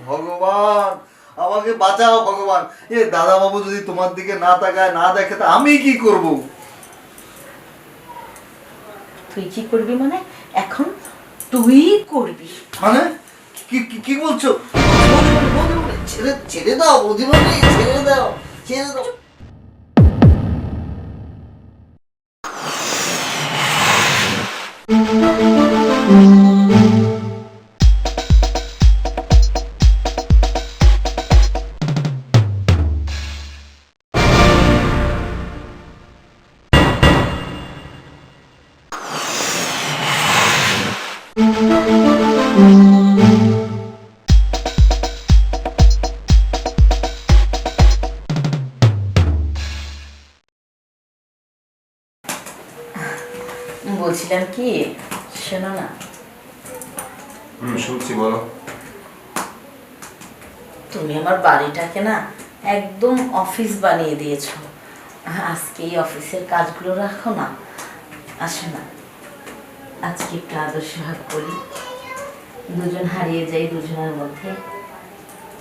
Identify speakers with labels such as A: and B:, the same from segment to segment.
A: ভগবান, আমাকে বাঁচাও ভগবান। এ দাদা বাবু যদি তোমার দিকে না তাকায়, না দেখে, তা আমি কি করব?
B: তুই কি করবি মানে? এখন তুই করবি
A: মানে কি কি কি বলছো? ছেড়ে ছেড়ে দাও বৌদিমণি, ছেড়ে দাও, ছেড়ে দাও।
B: বলছিলাম কি, শোনো না,
C: শুনছি, বলো।
B: তুমি আমার বাড়িটাকে না একদম অফিস বানিয়ে দিয়েছো। আজকে এই অফিসের কাজগুলো রাখো না। আসো না, আজকে একটু আদর্শ হাত করি, দুজন হারিয়ে যাই দুজনের মধ্যে।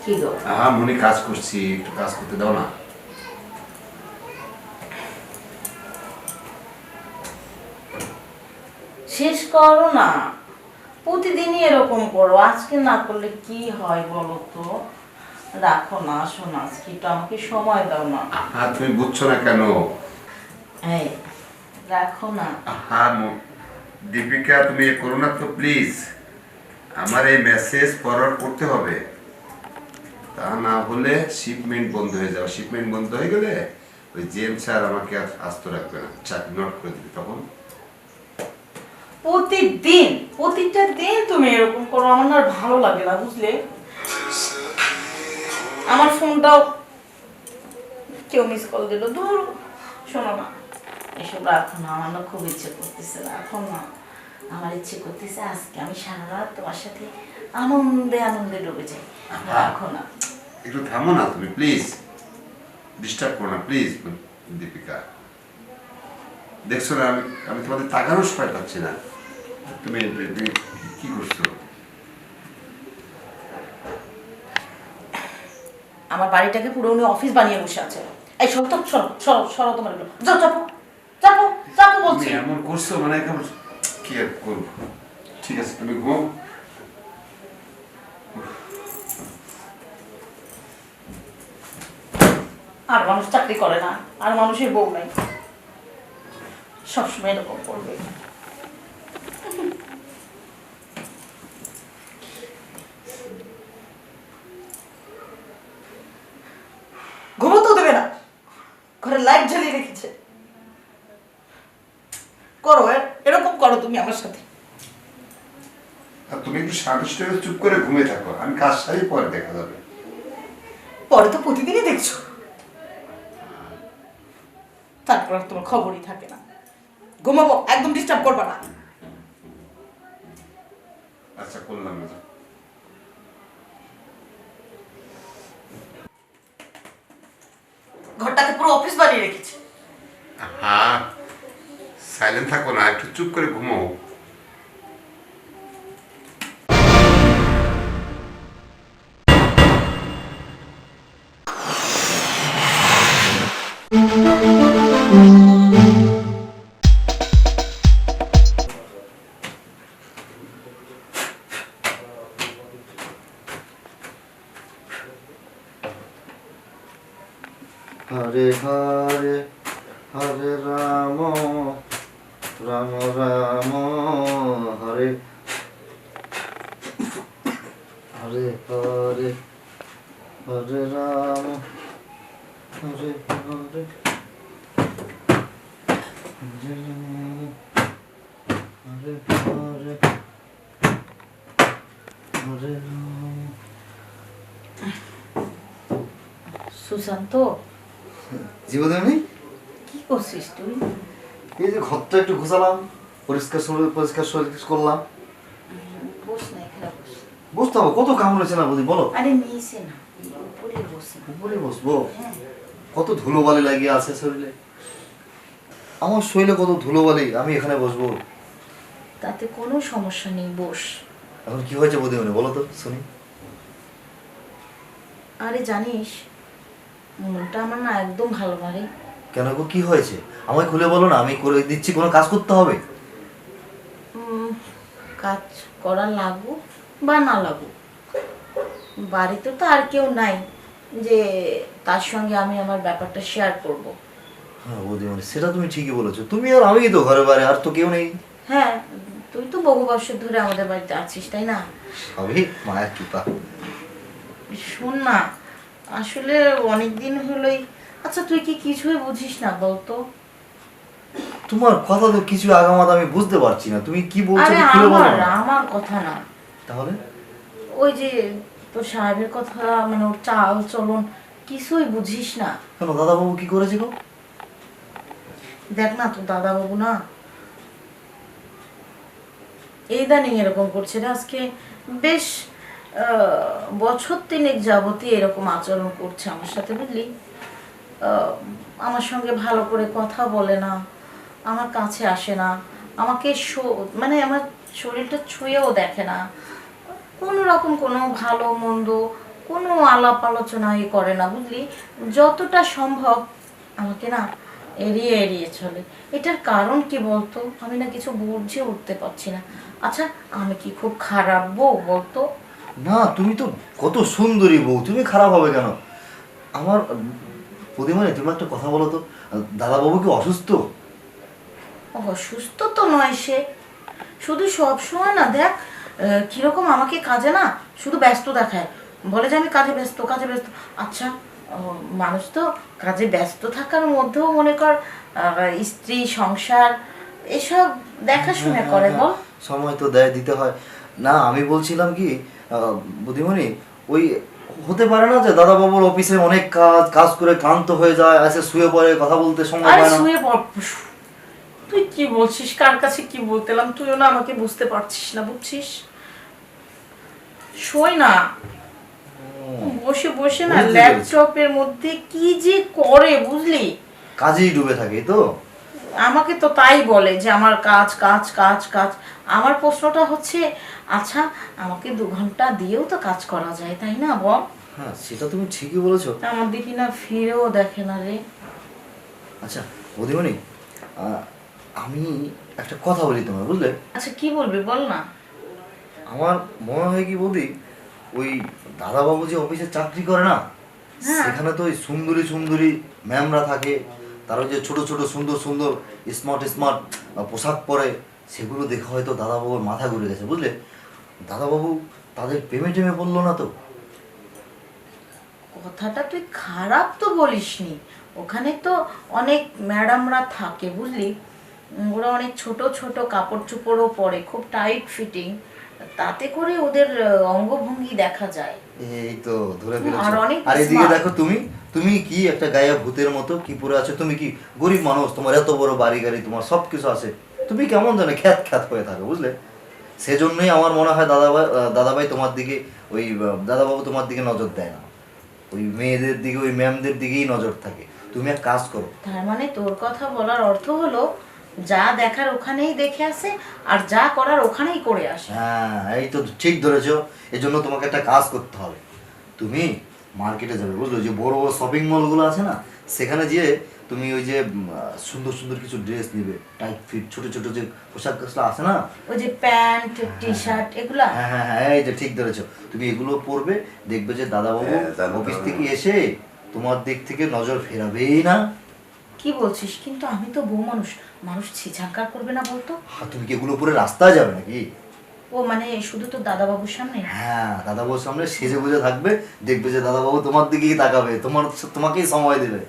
B: কি গো?
C: হ্যাঁ মনে কাজ করছি, একটু কাজ করতে দাও না।
B: শেষ করো না, প্রতিদিনই এরকম করো, আজকে না করলে কি হয় বলো তো? রাখো না, আসো না, আজকে একটু আমাকে সময় দাও না।
C: হ্যাঁ তুমি বুঝছো না কেন?
B: এই রাখো না।
C: হ্যাঁ দীপিকা, তুমি এ করো না তো প্লিজ। আমার এই মেসেজ ফরওয়ার্ড করতে হবে, তা না হলে শিপমেন্ট বন্ধ হয়ে যাবে। শিপমেন্ট বন্ধ হয়ে গেলে ওই জেমস স্যার আমাকে আর আস্ত রাখবে না, চাকরি নট করে দিবে তখন।
B: প্রতিদিন প্রতিটা দিন তুমি এরকম করো, আমার না আর ভালো লাগে না, বুঝলে? আমার ফোনটাও কেউ মিস কল দিল, দূর। শোনো না, এসব রাখো না, আমার না খুব ইচ্ছে করতেছে, রাখো না। আমার ইচ্ছে করতেছে আজকে আমি সারা রাত তোমার সাথে আনন্দে আনন্দে ডুবে যাই। রাখো না।
C: একটু থামো না তুমি প্লিজ, ডিস্টার্ব করো না প্লিজ। দীপিকা, দেখছো না আমি আমি তোমাদের তাকানোর সময় পাচ্ছি না। তুমি কি করছো?
B: আমার বাড়িটাকে পুরো উনি অফিস বানিয়ে বসে আছে। এই সব তো সরো সরো সরো, তোমার যাও, চাপো চাপো চাপো বলছি।
C: তুমি এমন করছো মানে কেমন, কি আর করবো। ঠিক আছে তুমি ঘুমাও।
B: আর মানুষ চাকরি করে না, আর মানুষের বউ নাই, সবসময় এরকম করবে। ঘুমোতেও দেবে না, ঘরে লাইট জ্বালিয়ে রেখেছে। করো এরকম করো তুমি আমার সাথে।
C: আর তুমি একটু শান্ত চুপ করে ঘুমিয়ে থাকো, আমি কাজ সারি পরে দেখা যাবে।
B: পরে তো প্রতিদিনই দেখছো, তারপর আর তোমার খবরই থাকে না। ঘুমাবো, একদম ডিস্টার্ব করবা না।
C: আচ্ছা করলাম না।
B: ঘরটাকে পুরো অফিস বানিয়ে রেখেছে।
C: হ্যাঁ সাইলেন্ট থাকো না, একটু চুপ করে ঘুমাও।
A: হরে হরে হরে রাম, রাম রাম হরে হরে, হরে হরে রাম, হরে হরে হরে রাম, হরে হরে হরে রাম।
B: সুশান্ত,
A: জীবনে
B: কি করছিস তুই?
A: এই যে ঘরটা একটু ঘুষালাম, পরিষ্কার পরিষ্কার করলাম।
B: বস না, এখানে বস।
A: বুঝতে হবে কত কাম রয়েছে না বুঝি, বলো।
B: আরে নিয়েছে না, উপরে বস না।
A: উপরে বসবো?
B: হ্যাঁ।
A: কত ধুলোবালি লাগিয়ে আছে শরীরে, আমার শরীরে কত ধুলোবালি, আমি এখানে বসবো?
B: তাতে কোনো সমস্যা নেই, বস।
A: এখন কি হয়েছে বৌদি, বলো তো শুনি।
B: আরে জানিস, মনটা আমার না একদম ভালো না রে।
A: কেন গো, কি হয়েছে? আমায় খুলে বলো না, আমি করে দিচ্ছি। কোনো কাজ করতে হবে?
B: কাজ করা লাগুক বা না লাগুক, বাড়িতে তো আর কেউ নাই যে তার সঙ্গে আমি আমার ব্যাপারটা শেয়ার করব।
A: হ্যাঁ বৌদিমণি, সেটা তুমি ঠিকই বলেছো। তুমি আর আমি তো ঘরে বাইরে, আর তো কেউ নেই।
B: হ্যাঁ, তুই তো বহু বছর ধরে আমাদের বাড়িতে আছিস, তাই না?
A: সবই মায়ের কৃপা।
B: শোন না, আসলে অনেক দিন হলোই। আচ্ছা, তুই কি কিছুই বুঝিস না বলতো?
A: তোমার কথা তো কিছু আগামাত আমি বুঝতে পারছি না, তুমি কি বলছো
B: আরে
A: খুলে বলো না।
B: আমার কথা না,
A: তাহলে?
B: ওই যে তোর সাহেবের কথা, মানে ওর চাল চলন কিছুই বুঝিস না।
A: কেন, দাদাবাবু কি করেছে গো?
B: দেখ না, তোর দাদা বাবু না এই দানিং এরকম করছে রে। আজকে বেশ বছর 3 যাবতই এরকম আচরণ করছে আমার সাথে, বুঝলি? আমার সঙ্গে ভালো করে কথা বলে না, আমার কাছে আসে না, আমাকে মানে আমার শরীরটা ছুঁয়েও দেখে না, কোনো রকম কোনো ভালো মন্দ কোনো আলাপ আলোচনা করে না, বুঝলি? যতটা সম্ভব আমাকে না এড়িয়ে এড়িয়ে চলে। এটার কারণ কি বলতো? আমি না কিছু বুঝে উঠতে পারছি না। আচ্ছা, আমি কি খুব খারাপ বউ বলতো?
A: না, তুমি তো কত সুন্দরী বউ, তুমি খারাপ হবে কেন? আমার প্রতিমানে তুমি একটা কথা বলো তো, দাদাবাবু কি অসুস্থ?
B: অসুস্থ তো নয় সে, শুধু সব সময় না দেখ কিরকম আমাকে কাজে না শুধু ব্যস্ত দেখায়, বলে যে আমি কাজে ব্যস্ত কাজে ব্যস্ত। আচ্ছা, মানুষ তো কাজে ব্যস্ত থাকার মধ্যেও মনে কর স্ত্রী সংসার এসব দেখাশোনা করে, বল?
A: সময় তো দেয়, দিতে হয়। না, আমি বলছিলাম কি বুদ্ধিমণি, ওই হতে পারে না যে দাদাবাবুর অফিসে অনেক কাজ কাজ করে ক্লান্ত হয়ে যায়, এসে শুয়ে পড়ে, কথা বলতে সময়
B: আরে
A: পায় না।
B: শুয়ে পড়। তুই কি বলছিস? কার কাছে কি বলতেলাম? তুইও না আমাকে বুঝতে পারছিস না, বুঝছিস? শোয় না, বসে বসে না
A: বুঝতে পেরেছি।
B: ল্যাপটপের মধ্যে কি যে করে, বুঝলি?
A: কাজেই ডুবে থাকে তো।
B: আমাকে তো তাই বলে যে আমার কাজ কাজ কাজ কাজ। আমার প্রশ্নটা হচ্ছে, আচ্ছা আমাকে 2 ঘন্টা দিয়েও তো কাজ করা যায়, তাই না বল?
A: হ্যাঁ, সেটা তুমি ঠিকই বলেছো।
B: আমার দিকে না ফিরেও দেখে না রে।
A: আচ্ছা বুদ্ধিমণি, আমি একটা কথা বলি তোমার, বুঝলে?
B: আচ্ছা, কি বলবি বল না।
A: আমার মনে হয় কি বৌদি, ওই দাদাবাবু যে অফিসে চাকরি করে না,
B: হ্যাঁ।
A: সেখানে তো ওই সুন্দরী সুন্দরী ম্যামরা থাকে, তারা যে ছোট ছোট সুন্দর সুন্দর স্মার্ট স্মার্ট পোশাক পরে, সেগুলো দেখে হয়তো দাদাবাবুর মাথা ঘুরে গেছে, বুঝলে? দাদাবাবু তাদের প্রেমে টেমে পড়লো না তো?
B: কথাটা তুই খারাপ তো বলিসনি। ওখানে তো অনেক ম্যাডামরা থাকে, বুঝলি? ওরা অনেক ছোট ছোট কাপড় চোপড়ও পরে, খুব টাইট ফিটিং, তাতে করে ওদের অঙ্গভঙ্গি দেখা যায়।
A: এই তো ধরে
B: আর
A: ফেলেছো।
B: অনেক
A: আর এদিকে
B: smart।
A: দেখো, তুমি তুমি কি একটা গায়ে ভূতের মতো কি পরে আছো? তুমি কি গরিব মানুষ? তোমার এত বড় বাড়ি গাড়ি, তোমার সব কিছু আছে, তুমি কেমন জানে খ্যাত খ্যাত হয়ে থাকো, বুঝলে? সেজন্যই আমার মনে হয় দাদাভাই তোমার দিকে, ওই দাদাবাবু তোমার দিকে নজর দেয় না, ওই মেয়েদের দিকে, ওই ম্যামদের দিকেই নজর থাকে। তুমি এক কাজ করো।
B: তার মানে তোর কথা বলার অর্থ হলো, যা দেখার ওখানেই দেখে আসে আর যা করার ওখানেই করে আসে।
A: হ্যাঁ, এই তো ঠিক ধরেছো। এজন্য তোমাকে একটা কাজ করতে হবে। তুমি মার্কেটে যাবে, বুঝলো? যে বড় বড় শপিং মলগুলো আছে না, সেখানে গিয়ে তুমি ওই যে সুন্দর সুন্দর কিছু ড্রেস নিবে, টাইট ফিট ছোট ছোট যে পোশাক আছে না,
B: ওই যে প্যান্ট টি শার্ট এগুলা।
A: হ্যাঁ হ্যাঁ হ্যাঁ, এই যে ঠিক ধরেছো। তুমি এগুলো পরবে, দেখবে যে দাদাবাবু অফিস থেকে এসে তোমার দিক থেকে নজর ফেরাবেই না।
B: কি বলছিস? কিন্তু আমি তো বউ মানুষ, মানুষ ছিছাঙ্কার করবে না বলতো?
A: তুমি কি এগুলো পরে রাস্তায় যাবে নাকি?
B: ও মানে শুধু তো দাদা বাবুর সামনে?
A: হ্যাঁ, দাদাবাবুর সামনে সেজে বুঝে থাকবে, দেখবে যে দাদাবাবু তোমার দিকেই তাকাবে, তোমাকেই সময় দেবে।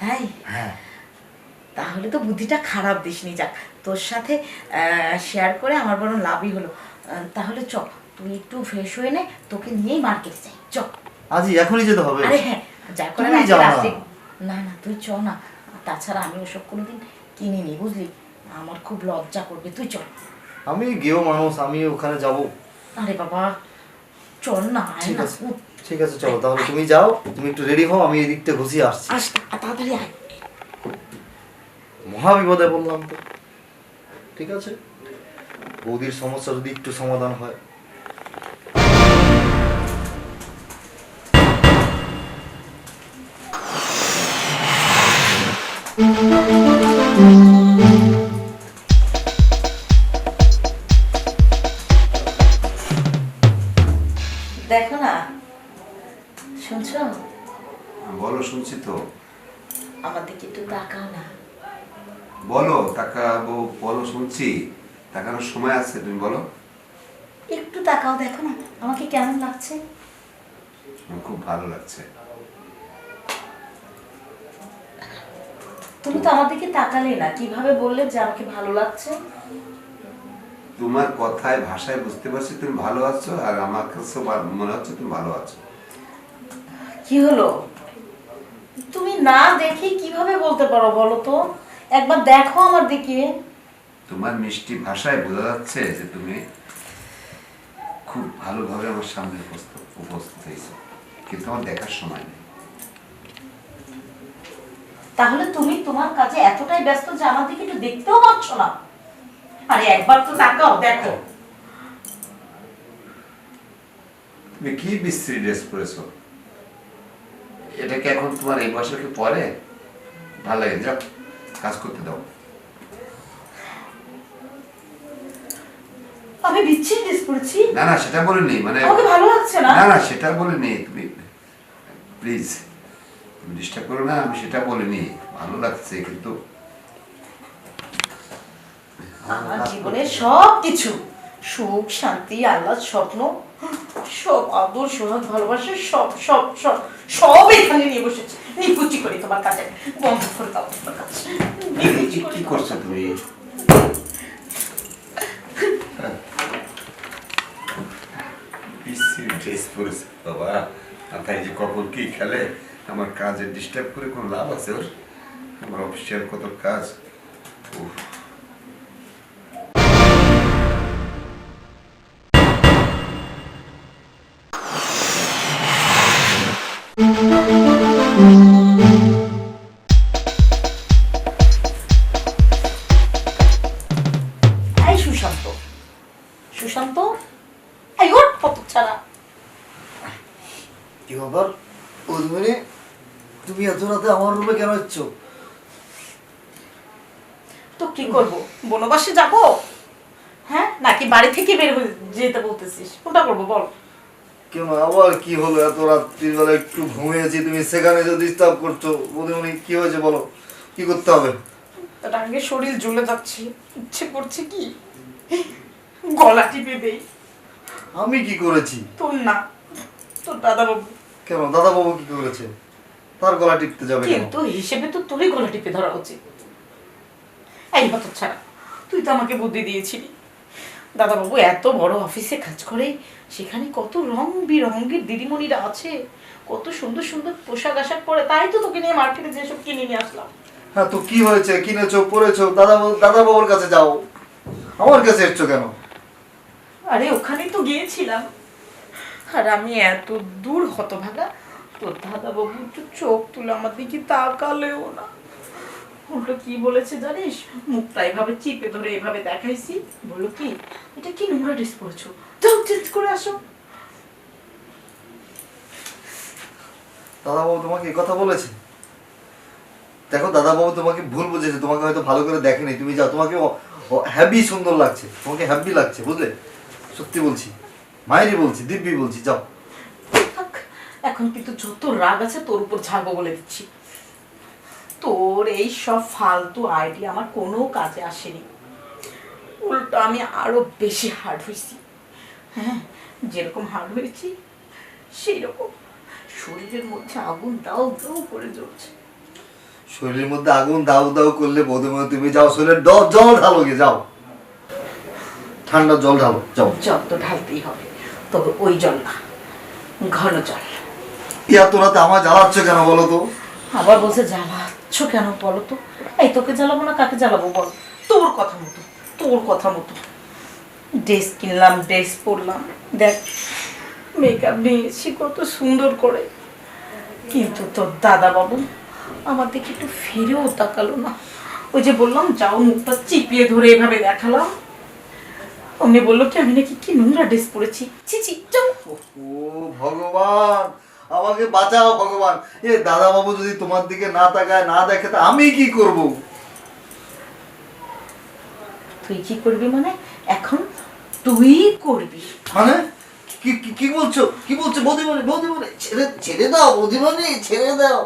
B: তাই?
A: হ্যাঁ।
B: তাহলে তো বুদ্ধিটা খারাপ দিসনি। যাক, তোর সাথে শেয়ার করে আমার বরং লাভই হলো। তাহলে চ, তুই একটু ফ্রেশ হয়ে নে, তোকে নিয়েই মার্কেটে যাই, চ।
A: আজই এখনই যেতে হবে?
B: আরে হ্যাঁ, যা করে
A: তুমি যাও না।
B: না না, তুই চ না। তাছাড়া আমি ওসব কোনোদিন কিনিনি, বুঝলি? আমার খুব লজ্জা করবে, তুই চল।
A: আমি গেও মানুষ, আমি ওখানে যাব।
B: আরে বাবা, চল না, আয়
A: ঠিক
B: না।
A: আছে, ঠিক আছে, চলো তাহলে। তুমি যাও, তুমি একটু রেডি হও, আমি এদিকটা ঘুষিয়ে আসছি।
B: আস, তাড়াতাড়ি আয়।
A: মহা বিপদে বললাম তো। ঠিক আছে, বৌদির সমস্যা যদি একটু সমাধান হয়।
B: দেখো না, শুনছো?
C: বলো, শুনছি তো।
B: আমার দিকে একটু তাকাও না।
C: বলো, তাকাবো, বলো, শুনছি। তাকানোর সময় আছে, তুমি বলো।
B: একটু তাকাও, দেখো না আমাকে কেমন লাগছে।
C: আমার খুব ভালো লাগছে।
B: তুমি তো আমার দিকে তাকালে না, কিভাবে বললে যে আমাকে ভালো লাগছে?
C: তোমার কথায়, ভাষায় বুঝতে পারছি তুমি ভালো আছো, আর আমার কাছে মনে হচ্ছে তুমি ভালো আছো।
B: কি হলো? তুমি না দেখে কিভাবে বলতে পারো বলো তো? একবার দেখো আমার দিকে।
C: তোমার মিষ্টি ভাষায় বোঝা যাচ্ছে যে তুমি খুব ভালোভাবে আমার সামনে উপস্থিত হয়েছো, কিন্তু আমার দেখার সময় নেই।
B: তাহলে তুমি তোমার কাজে এতটাই ব্যস্ত যে আমার দিকে একটু দেখতেও পাচ্ছ না? আরে একবার তো তাকাও, দেখো।
C: তুমি কি বিশ্রী ড্রেস পরেছো? এটা কি এখন তোমার এই বয়সে কি পরে? ভালো লাগে, যাও কাজ করতে দাও।
B: আমি বিচ্ছিন্ন ড্রেস পরেছি?
C: না না, সেটা বলিনি, মানে
B: আমাকে ভালো লাগছে না।
C: না না, সেটা বলিনি। তুমি প্লিজ ডিস্টার্ব করো না, আমি সেটা বলিনি। ভালো লাগছে, কিন্তু
B: আমার জীবনের সব কিছু, সুখ শান্তি আহ্লাদ স্বপ্ন, সব আদর সোহাগ ভালোবাসা, সব সব সব সব এখানে নিয়ে বসেছে। নিকুচি করি তোমার কাছে, বন্ধ করে দাও তোমার কাছে। নিকুচি করি
C: কি করছো তুমি? ড্রেস পরেছে বাবা, মাথায় যে কখন কি খেলে। আমার কাজে ডিস্টার্ব করে কোনো লাভ আছে ওর? আমার অফিসিয়াল কত কাজ। উফ।
B: এই সুশান্ত, সুশান্ত, এই ওর কত ছাড়া।
A: কি ব্যাপার উদ্মিনী, তুমি এত রাতে আমার রুমে কেন এসছ?
B: তো কি করব, বনবাসে যাব? হ্যাঁ, নাকি বাড়ি থেকে বের হয়ে যেতে বলতেছিস? কোনটা করবো বল?
A: কেন আবার কি হলো? এত রাত্রির বেলা একটু ঘুমিয়েছি, তুমি সেখানে যে ডিস্টার্ব করছো। উদ্মিনী কি হয়েছে বলো, কি করতে হবে?
B: রাগে শরীর জ্বলে যাচ্ছে, ইচ্ছে করছে কি গলা টিপে দেই।
A: আমি কি করেছি?
B: তোর না, তোর দাদা বাবু।
A: কেন দাদা বাবু কি করেছে? তার গলা টিপতে যাবে কেন?
B: কিন্তু হিসেবে তো তোরই গলা টিপে ধরা উচিত। এই হত ছাড়া, তুই তো আমাকে বুদ্ধি দিয়েছিলি। দাদা বাবু এত বড় অফিসে কাজ করে, সেখানে কত রং বিরঙের দিদিমণিরা আছে, কত সুন্দর সুন্দর পোশাক আশাক পরে, তাই তো তোকে নিয়ে মার্কেটে যেসব কিনে নিয়ে আসলাম।
A: হ্যাঁ তো কি হয়েছে? কিনেছো, পরেছো, দাদা বাবুর কাছে যাও, আমার কাছে এসছো কেন?
B: আরে ওখানেই তো গিয়েছিলাম, আর আমি এত দূর হতভাগা, তোর দাদা বাবু একটু চোখ তুলে আমার দিকে তাকালেও না। উল্টো কি বলেছে জানিস? মুখটা এভাবে চিপে ধরে এভাবে দেখাইছি, বললো কি, এটা কি নোংরা ড্রেস পরেছো, যাও চেঞ্জ করে আসো।
A: দাদা বাবু তোমাকে এই কথা বলেছে? দেখো দাদা বাবু তোমাকে ভুল বুঝেছে, তোমাকে হয়তো ভালো করে দেখেনি। তুমি যাও, তোমাকে হ্যাপি সুন্দর লাগছে, তোমাকে হ্যাপি লাগছে, বুঝলে? সত্যি বলছি, মায়েরই বলছি, দিব্যি বলছি, যাও।
B: থাক, এখন কিন্তু যত রাগ আছে তোর উপর ঝাড়বো বলে দিচ্ছি। তোর এই সব ফালতু আইডিয়া আমার কোনো কাজে আসেনি, উল্টো আমি আরো বেশি হার্ড হয়েছি। হ্যাঁ, যেরকম হার্ড হয়েছি সেই রকম শরীরের মধ্যে আগুন দাও দাও করে জ্বলছে।
A: শরীরের মধ্যে আগুন দাউ দাউ করলে বোধহয় তুমি যাও, শরীরের জল ঢালো গে, যাও ঠান্ডা জল ঢালো, যাও।
B: জল তো ঢালতেই হবে, তবে ওই জল না, ঘন জল।
A: এত রাতে আমার জ্বালাচ্ছ কেন বলো তো?
B: আবার বলছে জ্বালাচ্ছ কেন বলো তো? এই তোকে জ্বালাবো না কাকে জ্বালাবো বল? তোর কথা মতো, তোর কথা মতো ড্রেস কিনলাম, ড্রেস পরলাম, দেখ মেকআপ নিয়েছি কত সুন্দর করে, কিন্তু তোর দাদা বাবু আমার দিকে একটু ফিরেও তাকালো না। ওই যে বললাম যাও, মুখটা চিপিয়ে ধরে এভাবে দেখালাম, অমনি বললো কি আমি নাকি কি নোংরা ড্রেস পরেছি। ছি ছি, যাও।
A: ও ভগবান, আমাকে বাঁচাও ভগবান। এ দাদা বাবু যদি তোমার দিকে না তাকায়, না দেখে, তা আমি কি করব?
B: তুই কি করবি মানে? এখন তুই করবি
A: মানে কি বলছো বৌদিমণি বৌদিমণি ছেড়ে ছেড়ে দাও বৌদিমণি ছেড়ে দাও।